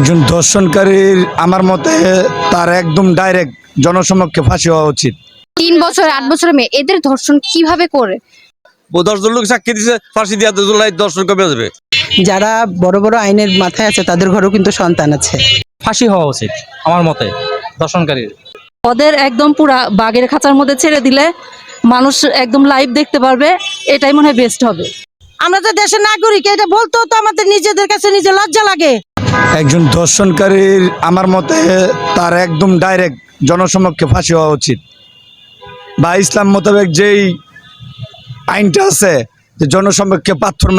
একজন ধর্ষণকারীর আমার মতে তার একদম ডাইরেক্ট জনসমক্ষে ফাঁসি হওয়া উচিত। 3 বছর 8 বছরের মেয়ে এদের ধর্ষণ কিভাবে করে? 10 জন লোক সাক্ষী দিছে, ফাঁসি দিয়া 10 জন কমে যাবে। যারা বড় বড় আইনের মাথায় আছে তাদের ঘরেও কিন্তু সন্তান আছে। ফাঁসি হওয়া উচিত আমার মতে দর্শনকারীর। ওদের একদম পুরা বাঘের খাঁচার মধ্যে ছেড়ে দিলে মানুষ একদম লাইভ দেখতে পারবে, এটাই মনে হয় বেস্ট হবে। আমরা তো দেশের নাগরিক, এটা বলতেও তো আমাদের নিজেদের কাছে নিজে লজ্জা লাগে। একজন ধর্ষণকারীর আমার মতে তার একদম ডাইরেক্ট জনসমক্ষে ফাঁসি হওয়া উচিত, বা ইসলাম মোতাবেক যেই আইনটা আছে যে জনসমক্ষে পাথর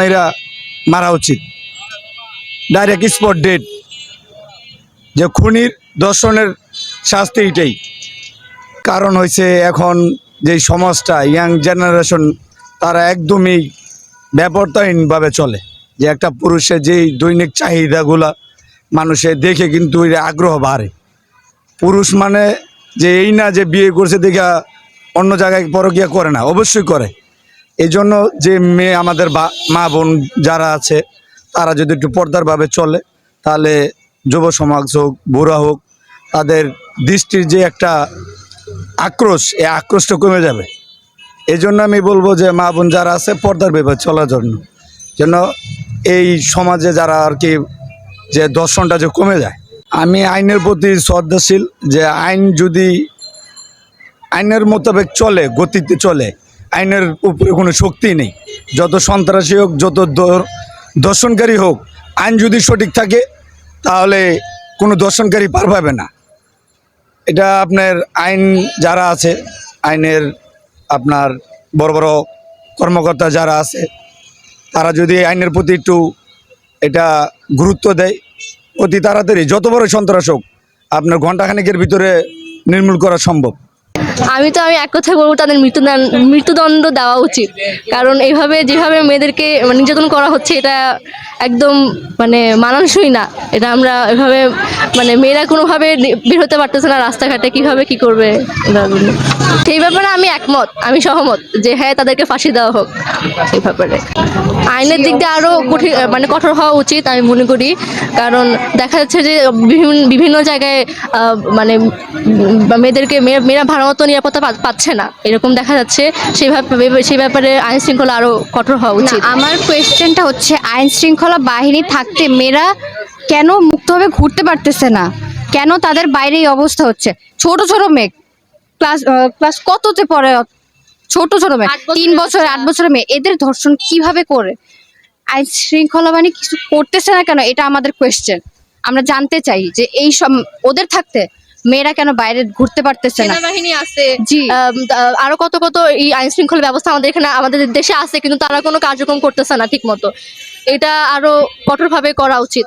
মারা উচিত, ডাইরেক্ট স্পট ডেট। যে খুনির ধর্ষণের শাস্তি এটাই। কারণ হয়েছে এখন যে সমাজটা ইয়াং জেনারেশন তারা একদমই ব্যাপারতাহীনভাবে চলে, যে একটা পুরুষের যেই দৈনিক চাহিদাগুলা মানুষের দেখে কিন্তু আগ্রহ বাড়ে। পুরুষ মানে যে এই না যে বিয়ে করছে দেখে অন্য জায়গায় পরকিয়া করে না, অবশ্যই করে। এই জন্য যে মেয়ে আমাদের মা বোন যারা আছে তারা যদি একটু পর্দারভাবে চলে, তাহলে যুব সমাজ হোক বুড়া হোক তাদের দৃষ্টির যে একটা আক্রোশ, এই আক্রোশটা কমে যাবে। এই জন্য আমি বলবো যে মা বোন যারা আছে পর্দার ব্যাপারে চলার জন্য এই সমাজে যারা আর কি যে দর্শনটা যে কমে যায়। আমি আইনের প্রতি শ্রদ্ধাশীল, যে আইন যদি আইনের মোতাবেক চলে, গতিতে চলে, আইনের উপরে কোনো শক্তি নেই। যত সন্ত্রাসী হোক, যত দর্শনকারী হোক, আইন যদি সঠিক থাকে তাহলে কোনো দর্শনকারী পার পাবে না। এটা আপনার আইন যারা আছে, আইনের আপনার বড় বড় কর্মকর্তা যারা আছে, তারা যদি আইনের প্রতি একটু এটা গুরুত্ব দেয়, অতি তাড়াতাড়ি যত বড় সন্ত্রাস হোক আপনার ঘণ্টাখানেকের ভিতরে নির্মূল করা সম্ভব। আমি এক কথায় বলবো, তাদের মৃত্যুদণ্ড দেওয়া উচিত। কারণ এইভাবে যেভাবে মেয়েদেরকে নির্যাতন করা হচ্ছে এটা একদম মানানসই না। এটা আমরা এভাবে মেয়েরা কোনোভাবে বের হতে পারতেছে না রাস্তাঘাটে, কিভাবে কি করবে সেই ব্যাপারে আমি একমত, আমি সহমত যে হ্যাঁ তাদেরকে ফাঁসি দেওয়া হোক। এই ব্যাপারে আইনের দিক দিয়ে আরও কঠিন কঠোর হওয়া উচিত আমি মনে করি। কারণ দেখা যাচ্ছে যে বিভিন্ন জায়গায় মেয়েদেরকে মেয়েরা ভালোমতো নিরাপত্তা পাচ্ছে না, এরকম দেখা যাচ্ছে। সেই ব্যাপারে আইন শৃঙ্খলা আরও কঠোর হওয়া উচিত। আমার কোয়েশ্চেনটা হচ্ছে, আইন শৃঙ্খলা বাহিনী থাকতে মেয়েরা কেন মুক্তভাবে ঘুরতে পারতেছে না? কেন তাদের বাইরে এই অবস্থা হচ্ছে? ছোট ছোট মেয়ে ক্লাস কততে পড়ে? ছোট মেয়ে 3 বছর 8 বছরের মেয়ে এদের ধর্ষণ কিভাবে করে? আইন শৃঙ্খলা বাহিনী কিছু করতেছে না কেন? এটা আমাদের কোয়েশ্চেন। আমরা জানতে চাই যে এই সব ওদের থাকতে মেয়েরা কেন বাইরে ঘুরতে পারতেছে না? সেনাবাহিনী আছে, জি, আরো কত এই আইন শৃঙ্খলা ব্যবস্থা আমাদের দেশে আছে, কিন্তু তারা কোনো কার্যক্রম করতেছে না ঠিক মতো। এটা আরো কঠোরভাবে করা উচিত।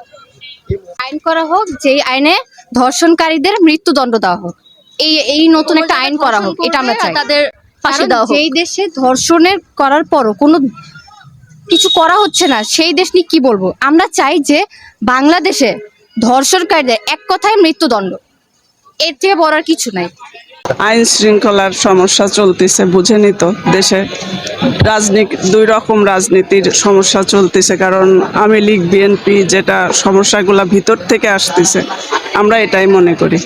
আইন করা হোক, যেই আইনে ধর্ষণকারীদের মৃত্যুদণ্ড দেওয়া হোক। এই নতুন একটা আইন করা হোক, এটা আমরা চাই। তাদের ফাঁসি দেওয়া হোক। যেই দেশে ধর্ষণের করার পরও কোনো কিছু করা হচ্ছে না, সেই দেশ নিয়ে কি বলবো? আমরা চাই যে বাংলাদেশে ধর্ষণকারীদের এক কথায় মৃত্যুদণ্ড, এর থেকে বড় আর কিছু নাই। আইন শৃঙ্খলার সমস্যা চলতেছে, বুঝেনি তো দেশে দুই রকম রাজনীতির সমস্যা চলতেছে। কারণ আওয়ামী লীগ বিএনপি যেটা সমস্যাগুলা ভিতর থেকে আসতেছে, আমরা এটাই মনে করি।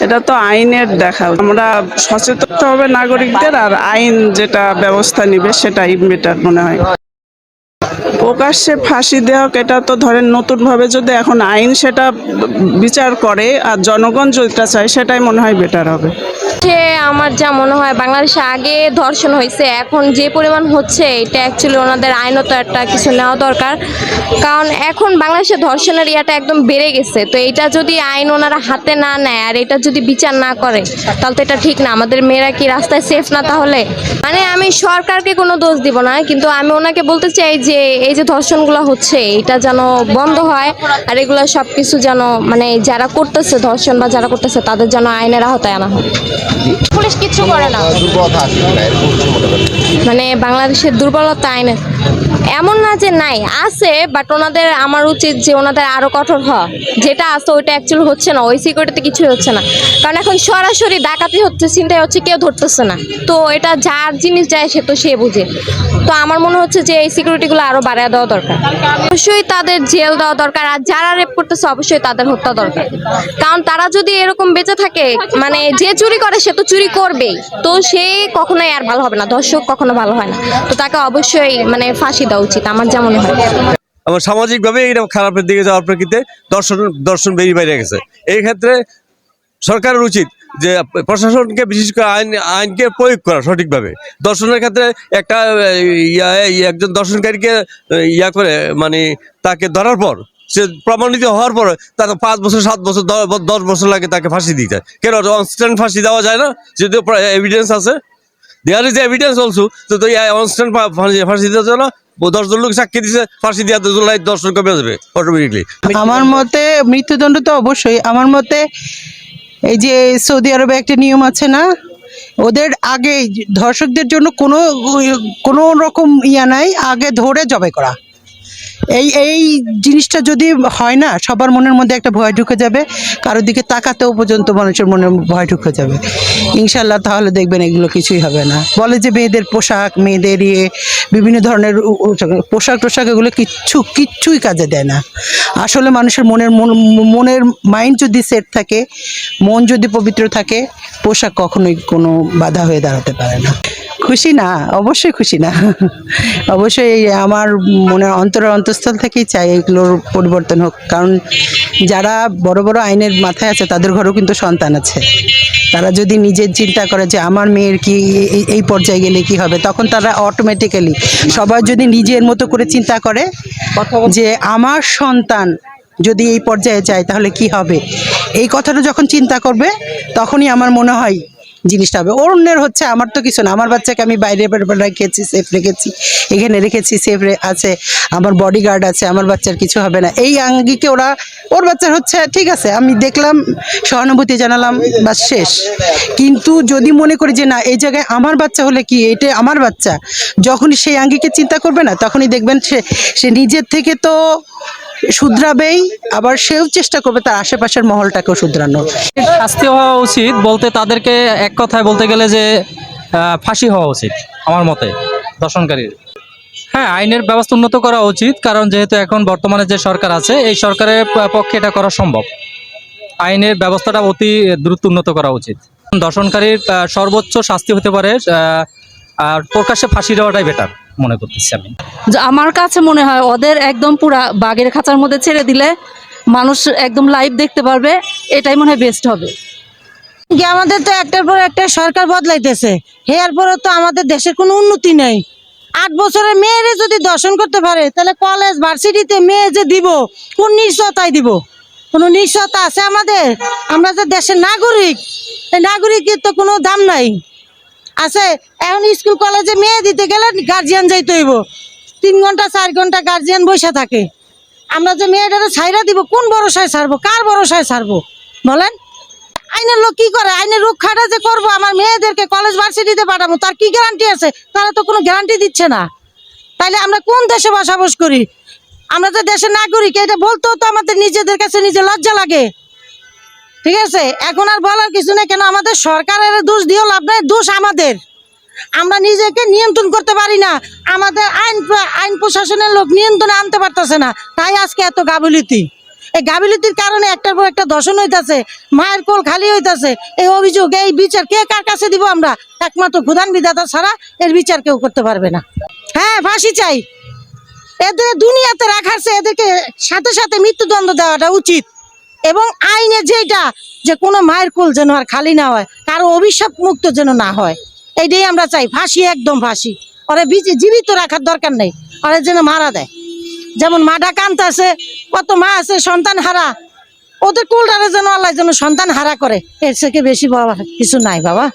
এটা তো আইনের দেখা, আমরা সচেতন হবে নাগরিকদের, আর আইন যেটা ব্যবস্থা নিবে সেটাই বেটার মনে হয়। প্রকাশ্যে ফাঁসি দেওয়া, এটা তো ধরেন নতুনভাবে যদি এখন আইন সেটা বিচার করে আর জনগণ যেটা চায় সেটাই মনে হয় বেটার হবে। আমার যা মনে হয়, বাংলাদেশে আগে ধর্ষণ হয়েছে, এখন যে পরিমাণ হচ্ছে এটা অ্যাকচুয়ালি ওনাদের আইনত একটা কিছু নেওয়া দরকার। কারণ এখন বাংলাদেশে ধর্ষণের ইয়াটা একদম বেড়ে গেছে। তো এটা যদি আইন ওনারা হাতে না নেয় আর এটা যদি বিচার না করে তাহলে তো এটা ঠিক না। আমাদের মেয়েরা কি রাস্তায় সেফ না? তাহলে আমি সরকারকে কোনো দোষ দিব না, কিন্তু আমি ওনাকে বলতে চাই যে এই যে ধর্ষণগুলো হচ্ছে এটা যেন বন্ধ হয়, আর এগুলো সব কিছু যেন যারা করতেছে ধর্ষণ বা যারা করতেছে তাদের যেন আইনের আওতায় আনা হয়। পুলিশ কিচ্ছু করে না, বাংলাদেশের দুর্বলতা আইনের। এমন না যে নাই আছে, বাট ওনাদের আমার উচিত যে ওনাদের আরো কঠোর হওয়া। যেটা আছে ওইটা অ্যাকচুয়ালি হচ্ছে না, ওই সিকিউরিটিতে কিছুই হচ্ছে না। কারণ এখন সরাসরি ডাকাতি হচ্ছে, ছিনতাই হচ্ছে, কেউ ধরতেছে না। তো এটা যার জিনিস যায় সে বুঝে। তো আমার মনে হচ্ছে যে এই সিকিউরিটিগুলো আরো বাড়ায় দেওয়া দরকার। অবশ্যই তাদের জেল দেওয়া দরকার, আর যারা রেপ করতেছে অবশ্যই তাদের হত্যা দরকার। কারণ তারা যদি এরকম বেঁচে থাকে, মানে যে চুরি করে সে তো চুরি করবেই, তো সে কখনোই আর ভালো হবে না, ধর্ষক কখনো ভালো হয় না। তো তাকে অবশ্যই মানে ফাঁসি দেওয়া উচিত আমার যা মনে হয়। আমার সামাজিকভাবে এটা খারাপের দিকে যাওয়ার প্রেক্ষিতে দর্শন বেরিয়ে গেছে। এই ক্ষেত্রে সরকারের উচিত যে প্রশাসনকে, বিশেষ করে আইনকে প্রয়োগ করা সঠিকভাবে। দর্শনের ক্ষেত্রে একটা একজন দর্শনকারীকে করে মানে তাকে ধরার পর, সে প্রমাণিত হওয়ার পর তাকে 5 বছর 7 বছর 10 বছর লাগে তাকে ফাঁসি দিতে। কেন ইনস্ট্যান্ট ফাঁসি দেওয়া যায় না? যদি এভিডেন্স আছে, দেয়ার ইজ এভিডেন্স অলসো, তো ইনস্ট্যান্ট ফাঁসি দেওয়া যায় না। 10 জন লোক সাক্ষী দিচ্ছে, ফাঁসি দেওয়া দর্শন কমে যাবে অটোমেটিকলি। আমার মতে মৃত্যুদণ্ড তো অবশ্যই। আমার মতে এই যে সৌদি আরবে একটা নিয়ম আছে না, ওদের আগে ধর্ষকদের জন্য কোনো রকম নাই, আগে ধরে জবাই করা। এই জিনিসটা যদি হয় না, সবার মনের মধ্যে একটা ভয় ঢুকে যাবে, কারোর দিকে তাকাতেও পর্যন্ত মানুষের মনে ভয় ঢুকে যাবে ইনশাল্লাহ। তাহলে দেখবেন এগুলো কিছুই হবে না। বলে যে মেয়েদের পোশাক, মেয়েদের বিভিন্ন ধরনের পোশাক টোশাক, এগুলো কিচ্ছুই কাজে দেয় না। আসলে মানুষের মনের মাইন্ড যদি সেট থাকে, মন যদি পবিত্র থাকে, পোশাক কখনোই কোনো বাধা হয়ে দাঁড়াতে পারে না। খুশি না, অবশ্যই খুশি না। অবশ্যই আমার মনের অন্তঃস্থল থেকেই চাই এগুলোর পরিবর্তন হোক। কারণ যারা বড় বড় আইনের মাথায় আছে তাদের ঘরেও কিন্তু সন্তান আছে। তারা যদি নিজের চিন্তা করে যে আমার মেয়ের কি এই পর্যায়ে গেলে কি হবে, তখন তারা অটোমেটিক্যালি সবাই যদি নিজের মতো করে চিন্তা করে যে আমার সন্তান যদি এই পর্যায়ে যায় তাহলে কি হবে, এই কথাটা যখন চিন্তা করবে, তখনই আমার মনে হয় জিনিসটা হবে। অন্যের হচ্ছে, আমার তো কিছু না। আমার বাচ্চাকে আমি বাইরে রেখেছি, সেফ রেখেছি, এখানে রেখেছি, সেফ আছে, আমার বডিগার্ড আছে, আমার বাচ্চার কিছু হবে না। এই আঙ্গিকে ওর বাচ্চার হচ্ছে, ঠিক আছে, আমি দেখলাম, সহানুভূতি জানালাম, বাস শেষ। কিন্তু যদি মনে করি যে না, এই জায়গায় আমার বাচ্চা হলে কি, এটা আমার বাচ্চা, যখনই সেই আঙ্গিকে চিন্তা করবে না, তখনই দেখবেন সে নিজের থেকে তো শুধরাবেই, আবার সেও চেষ্টা করবে তার আশেপাশের মহলটাকেও শুধরানোর। শাস্তি হওয়া উচিত বলতে তাদেরকে এক কথায় বলতে গেলে যে ফাঁসি হওয়া উচিত আমার মতে দর্শনকারীর। হ্যাঁ, আইনের ব্যবস্থা উন্নত করা উচিত, কারণ যেহেতু এখন বর্তমানে যে সরকার আছে, এই সরকারের পক্ষে এটা করা সম্ভব। আইনের ব্যবস্থাটা অতি দ্রুত উন্নত করা উচিত। দর্শনকারীর সর্বোচ্চ শাস্তি হতে পারে, আর প্রকাশ্যে ফাঁসি দেওয়াটাই বেটার মনে করতেছি আমি। আমার কাছে মনে হয় ওদের একদম পুরা বাঘের খাঁচার মধ্যে ছেড়ে দিলে মানুষ একদম লাইভ দেখতে পারবে, এটাই মনে হয় বেস্ট হবে। আমাদের তো একটার পর একটা সরকার বদলাইতেছে, এর পরে তো আমাদের দেশের কোনো উন্নতি নেই। 8 বছরের মেয়েরে যদি দর্শন করতে পারে, তাহলে কলেজ ভার্সিটিতে মেয়ে যে দিব, কোন নিশ্চয়তায় দিব? কোনো নিশ্চয়তা আছে আমাদের? আমরা যে দেশের নাগরিক, এই নাগরিকের তো কোনো দাম নাই আছে। এখন স্কুল কলেজে মেয়ে দিতে গেলে গার্জিয়ান যাইতে হইব, 3 ঘন্টা 4 ঘন্টা গার্জিয়ান বসে থাকে। আমরা যে মেয়েটারে ছাইরা দিব, কোন ভরসায় ছাড়বো, কার ভরসায় ছাড়বো বলেন? আইনের লোক কি করে? আইনের রক্ষাটা যে করবো, আমার মেয়েদেরকে কলেজ ভার্সিটিতে পাঠাবো, তার কি গ্যারান্টি আছে? তারা তো কোনো গ্যারান্টি দিচ্ছে না। তাইলে আমরা কোন দেশে বসবাস করি? আমরা তো দেশের নাগরিক, এটা বলতেও তো আমাদের নিজেদের কাছে নিজে লজ্জা লাগে। ঠিক আছে, এখন আর বলার কিছু নেই। কেন আমাদের সরকারের দোষ দিয়েও লাভ নাই, দোষ আমাদের। আমরা নিজেকে নিয়ন্ত্রণ করতে পারি না, আমাদের আইন প্রশাসনের লোক নিয়ন্ত্রণে আনতে পারতেছে না, তাই আজকে এত গাফিলতি। এই গাফিলতির কারণে একটার পর একটা দর্শন হইতাছে, মায়ের কোল খালি হইতাছে। এই অভিযোগ, এই বিচার কে কার কাছে দিব? আমরা একমাত্র প্রধান বিধাতা ছাড়া এর বিচার কেউ করতে পারবে না। হ্যাঁ, ফাঁসি চাই। এদের দুনিয়াতে রাখার চেয়ে এদেরকে সাথে সাথে মৃত্যুদণ্ড দেওয়াটা উচিত। এবং আইনে যেটা, যে কোনো মায়ের কোল যেন আর খালি না হয়, কারো অভিশাপ মুক্ত যেন না হয়, এইটাই আমরা চাই। ফাঁসি, একদম ফাঁসি। ওরা জীবিত রাখার দরকার নেই, ওরা যেন মারা দেয়। যেমন মাটা কাঁদতেছে, কত মা আছে সন্তান হারা, ওদের কোলটারে যেন আল্লাহ যেন সন্তান হারা করে, এর থেকে বেশি বড় কিছু নাই বাবা।